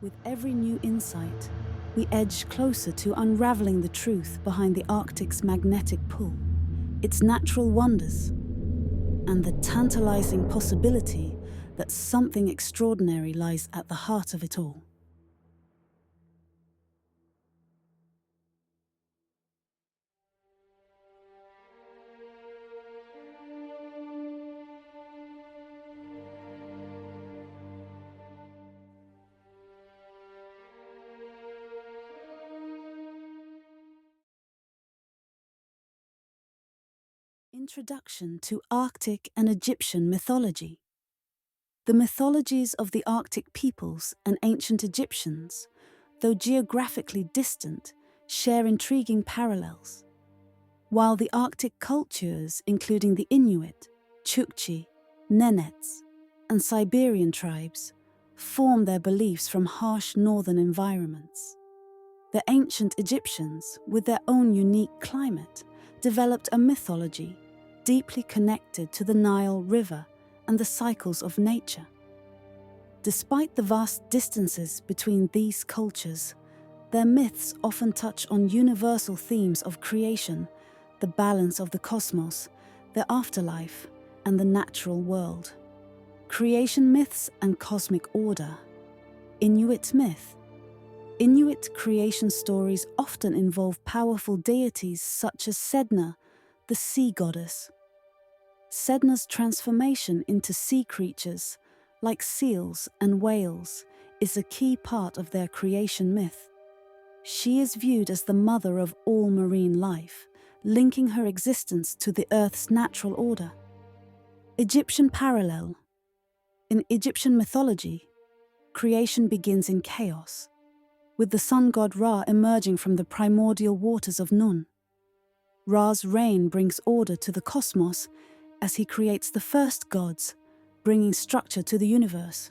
With every new insight, we edge closer to unraveling the truth behind the Arctic's magnetic pull, its natural wonders, and the tantalizing possibility that something extraordinary lies at the heart of it all. Introduction to Arctic and Egyptian mythology. The mythologies of the Arctic peoples and ancient Egyptians, though geographically distant, share intriguing parallels. While the Arctic cultures, including the Inuit, Chukchi, Nenets, and Siberian tribes, form their beliefs from harsh northern environments. The ancient Egyptians, with their own unique climate, developed a mythology deeply connected to the Nile River and the cycles of nature. Despite the vast distances between these cultures, their myths often touch on universal themes of creation, the balance of the cosmos, the afterlife, and the natural world. Creation myths and cosmic order. Inuit myth. Inuit creation stories often involve powerful deities such as Sedna, the sea goddess. Sedna's transformation into sea creatures, like seals and whales, is a key part of their creation myth. She is viewed as the mother of all marine life, linking her existence to the Earth's natural order. Egyptian parallel. In Egyptian mythology, creation begins in chaos, with the sun god Ra emerging from the primordial waters of Nun. Ra's reign brings order to the cosmos as he creates the first gods, bringing structure to the universe.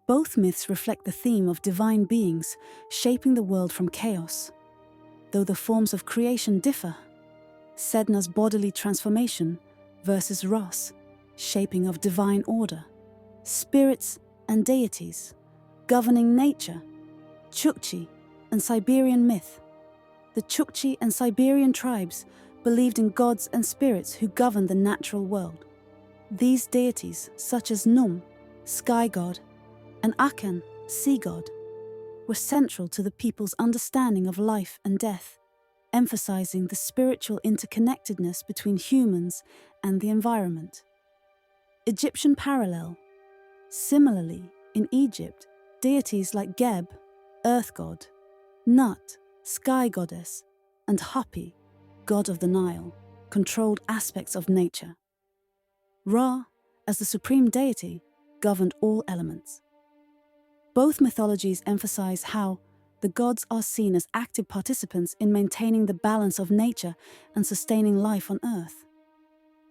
Both myths reflect the theme of divine beings shaping the world from chaos. Though the forms of creation differ, Sedna's bodily transformation versus Ra's shaping of divine order, spirits and deities governing nature, Chukchi and Siberian myth. The Chukchi and Siberian tribes believed in gods and spirits who governed the natural world. These deities, such as Num, sky god, and Aken, sea god, were central to the people's understanding of life and death, emphasizing the spiritual interconnectedness between humans and the environment. Egyptian parallel. Similarly, in Egypt, deities like Geb, earth god, Nut, sky goddess, and Hapi, god of the Nile, controlled aspects of nature. Ra, as the supreme deity, governed all elements. Both mythologies emphasize how the gods are seen as active participants in maintaining the balance of nature and sustaining life on Earth.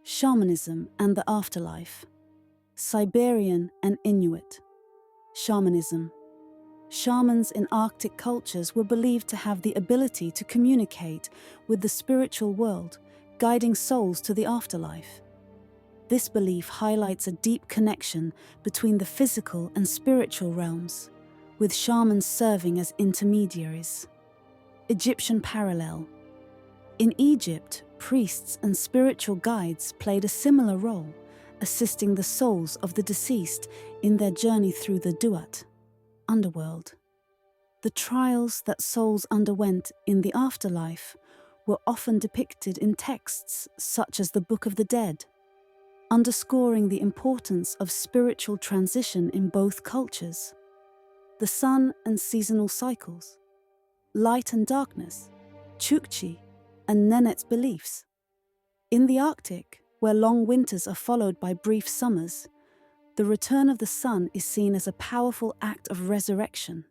Shamanism and the afterlife. Siberian and Inuit. Shamanism. Shamans in Arctic cultures were believed to have the ability to communicate with the spiritual world, guiding souls to the afterlife. This belief highlights a deep connection between the physical and spiritual realms, with shamans serving as intermediaries. Egyptian parallel. In Egypt, priests and spiritual guides played a similar role, assisting the souls of the deceased in their journey through the Duat, underworld. The trials that souls underwent in the afterlife were often depicted in texts such as the Book of the Dead, underscoring the importance of spiritual transition in both cultures. The sun and seasonal cycles, light and darkness, Chukchi and Nenet's beliefs. In the Arctic, where long winters are followed by brief summers, the return of the sun is seen as a powerful act of resurrection.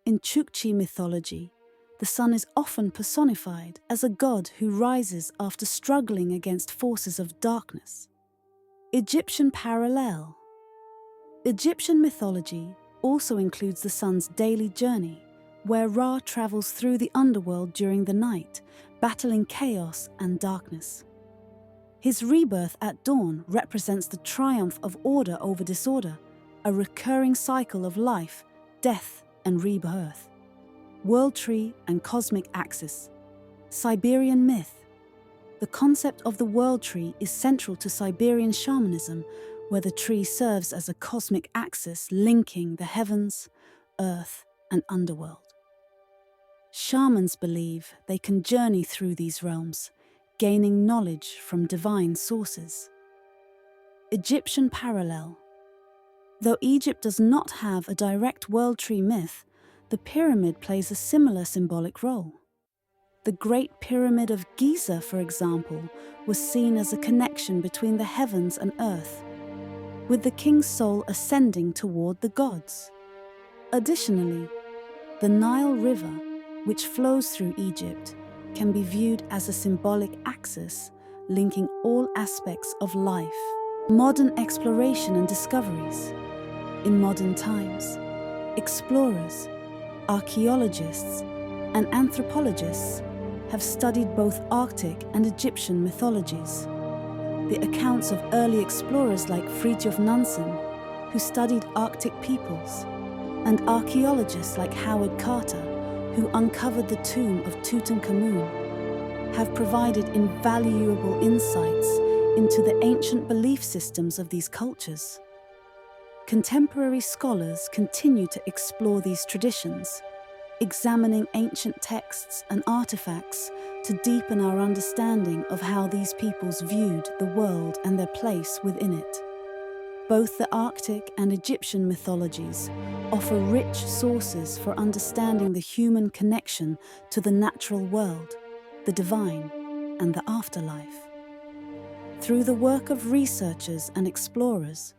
In Chukchi mythology, the sun is often personified as a god who rises after struggling against forces of darkness. Egyptian parallel. Egyptian mythology also includes the sun's daily journey, where Ra travels through the underworld during the night, battling chaos and darkness. His rebirth at dawn represents the triumph of order over disorder, a recurring cycle of life, death and rebirth, world tree and cosmic axis, Siberian myth. The concept of the world tree is central to Siberian shamanism, where the tree serves as a cosmic axis linking the heavens, earth, and underworld. Shamans believe they can journey through these realms, gaining knowledge from divine sources. Egyptian parallel. Though Egypt does not have a direct world tree myth, the pyramid plays a similar symbolic role. The Great Pyramid of Giza, for example, was seen as a connection between the heavens and earth, with the king's soul ascending toward the gods. Additionally, the Nile River, which flows through Egypt, can be viewed as a symbolic axis linking all aspects of life. Modern exploration and discoveries. In modern times, explorers, archaeologists, and anthropologists have studied both Arctic and Egyptian mythologies. The accounts of early explorers like Fridtjof Nansen, who studied Arctic peoples, and archaeologists like Howard Carter, who uncovered the tomb of Tutankhamun, have provided invaluable insights into the ancient belief systems of these cultures. Contemporary scholars continue to explore these traditions, examining ancient texts and artifacts to deepen our understanding of how these peoples viewed the world and their place within it. Both the Arctic and Egyptian mythologies offer rich sources for understanding the human connection to the natural world, the divine, and the afterlife. Through the work of researchers and explorers,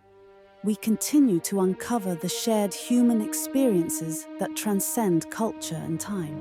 we continue to uncover the shared human experiences that transcend culture and time.